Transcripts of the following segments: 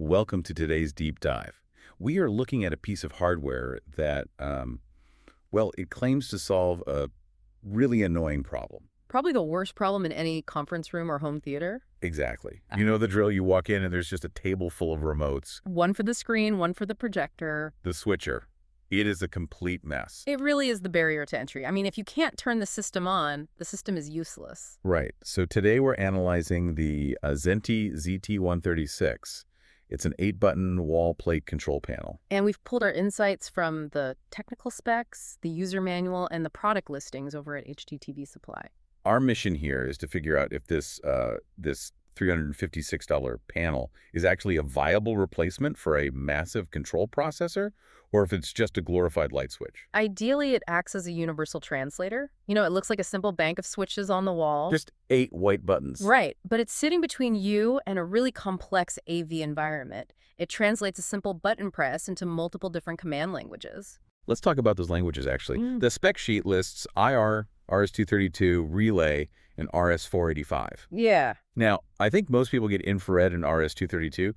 Welcome to today's deep dive. We are looking at a piece of hardware that, well, it claims to solve a really annoying problem. Probably the worst problem in any conference room or home theater. Exactly. You know the drill. You walk in and there's just a table full of remotes. One for the screen, one for the projector. The switcher. It is a complete mess. It really is the barrier to entry. I mean, if you can't turn the system on, the system is useless. Right. So today we're analyzing the Zenty ZT-136. It's an 8-button wall plate control panel. And we've pulled our insights from the technical specs, the user manual, and the product listings over at HDTV Supply. Our mission here is to figure out if this $356 panel is actually a viable replacement for a massive control processor, or if it's just a glorified light switch. Ideally, it acts as a universal translator. You know, it looks like a simple bank of switches on the wall. Just 8 white buttons. Right, but it's sitting between you and a really complex AV environment. It translates a simple button press into multiple different command languages. Let's talk about those languages, actually. The spec sheet lists IR, RS-232, Relay, and RS-485. Yeah. Now, I think most people get infrared and RS-232,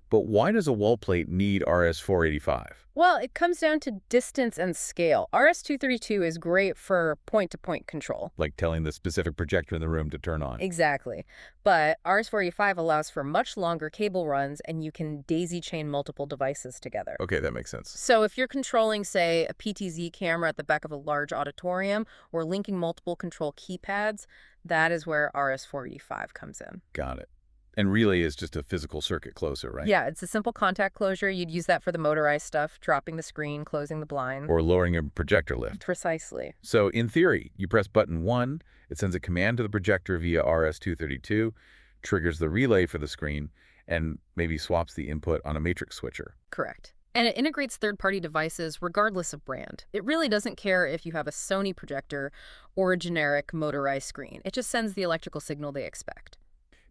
but why does a wall plate need RS-485? Well, it comes down to distance and scale. RS-232 is great for point-to-point control. Like telling the specific projector in the room to turn on. Exactly. But RS-485 allows for much longer cable runs, and you can daisy-chain multiple devices together. Okay, that makes sense. So if you're controlling, say, a PTZ camera at the back of a large auditorium or linking multiple control keypads, that is where RS-485 comes in. Got it. And Relay is just a physical circuit closer, right? Yeah, it's a simple contact closure. You'd use that for the motorized stuff, dropping the screen, closing the blind. Or lowering a projector lift. Precisely. So in theory, you press button 1, it sends a command to the projector via RS-232, triggers the relay for the screen, and maybe swaps the input on a matrix switcher. Correct. And it integrates third-party devices regardless of brand. It really doesn't care if you have a Sony projector or a generic motorized screen. It just sends the electrical signal they expect.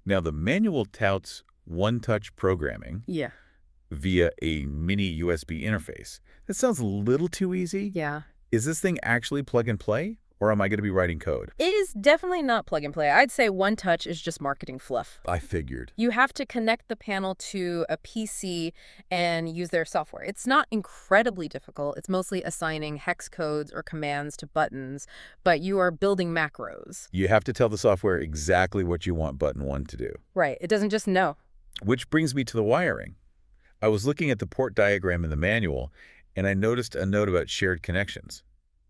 Now, the manual touts one-touch programming via a mini USB interface. That sounds a little too easy. Yeah. Is this thing actually plug and play, or am I going to be writing code? It is definitely not plug and play. I'd say one touch is just marketing fluff. I figured. You have to connect the panel to a PC and use their software. It's not incredibly difficult. It's mostly assigning hex codes or commands to buttons, but you are building macros. You have to tell the software exactly what you want button 1 to do. Right. It doesn't just know. Which brings me to the wiring. I was looking at the port diagram in the manual, and I noticed a note about shared connections.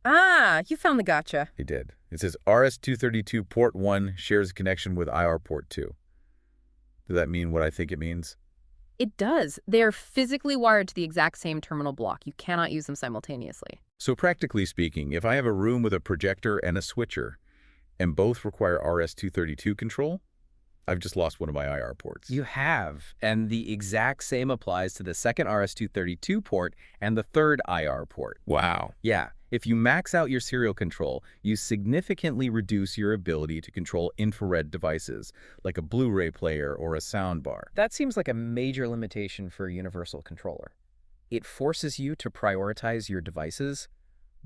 Ah, you found the gotcha. It did. It says RS-232 port 1 shares a connection with IR port 2. Does that mean what I think it means? It does. They are physically wired to the exact same terminal block. You cannot use them simultaneously. So practically speaking, if I have a room with a projector and a switcher, and both require RS-232 control, I've just lost one of my IR ports. You have, and the exact same applies to the second RS-232 port and the third IR port. Wow. Yeah, if you max out your serial control, you significantly reduce your ability to control infrared devices, like a Blu-ray player or a soundbar. That seems like a major limitation for a universal controller. It forces you to prioritize your devices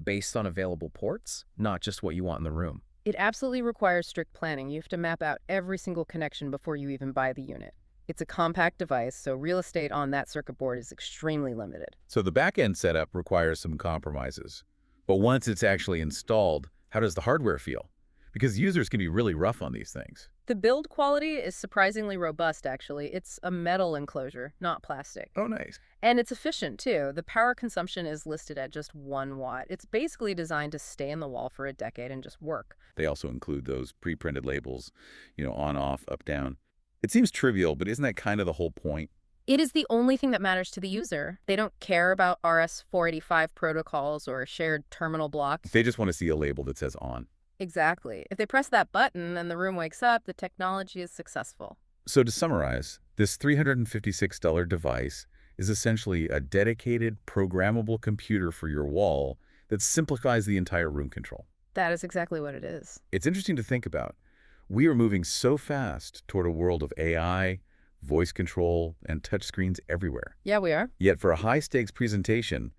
based on available ports, not just what you want in the room. It absolutely requires strict planning. You have to map out every single connection before you even buy the unit. It's a compact device, so real estate on that circuit board is extremely limited. So the back-end setup requires some compromises. But once it's actually installed, how does the hardware feel? Because users can be really rough on these things. The build quality is surprisingly robust, actually. It's a metal enclosure, not plastic. Oh, nice. And it's efficient, too. The power consumption is listed at just 1 watt. It's basically designed to stay in the wall for a decade and just work. They also include those pre-printed labels, on, off, up, down. It seems trivial, but isn't that kind of the whole point? It is the only thing that matters to the user. They don't care about RS-485 protocols or shared terminal blocks. They just want to see a label that says on. Exactly. If they press that button and the room wakes up, the technology is successful. So to summarize, this $356 device is essentially a dedicated programmable computer for your wall that simplifies the entire room control. That is exactly what it is. It's interesting to think about. We are moving so fast toward a world of AI, voice control, and touchscreens everywhere. Yeah, we are. Yet for a high-stakes presentation,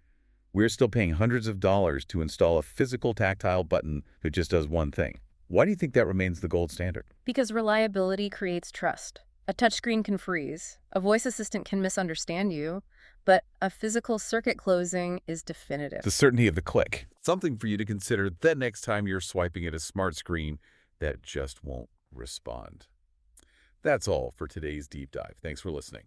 we're still paying hundreds of dollars to install a physical tactile button that just does one thing. Why do you think that remains the gold standard? Because reliability creates trust. A touchscreen can freeze. A voice assistant can misunderstand you. But a physical circuit closing is definitive. The certainty of the click. Something for you to consider the next time you're swiping at a smart screen that just won't respond. That's all for today's deep dive. Thanks for listening.